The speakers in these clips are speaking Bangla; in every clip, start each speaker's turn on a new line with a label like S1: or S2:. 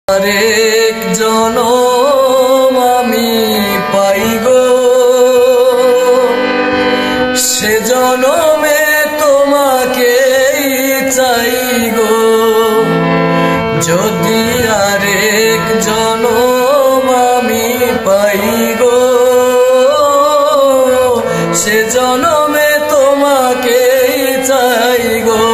S1: আরেক জনম আমি পাই গো, সে জনমে তোমাকেই চাই গো। যদি আরেক জনম আমি পাই গো, সে জনমে তোমাকেই চাই গো।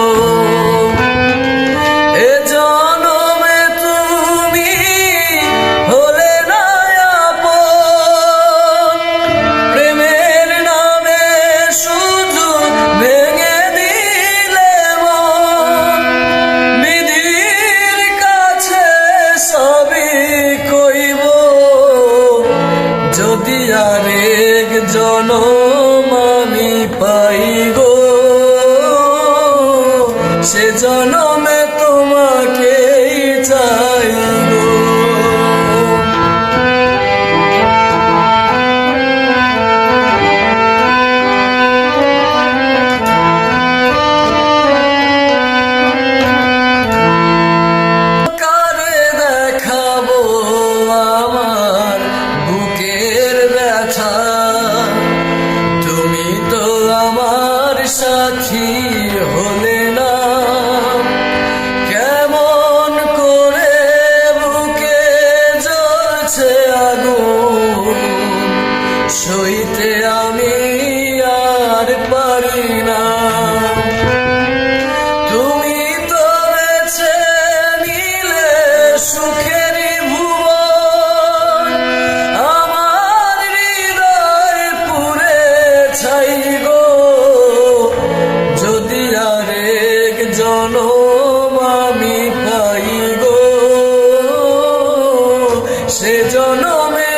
S1: যদি আরেক জনম আমি পাই গো, সে জনমে তোমাকেই চাই গো। কারে দেখাবো আমার বুকের ব্যথা, তুমি তো আমার সাথী হলে না। কেমন করে বুকে জ্বলছে আগুন, সইতে আমি আর পারি না। তুমি তো বেছে নিলে সুখের ভুবন, আমার হৃদয় পুড়ে ছাই গো। যদি আরেক জনম আমি পাই গো, সে জনমে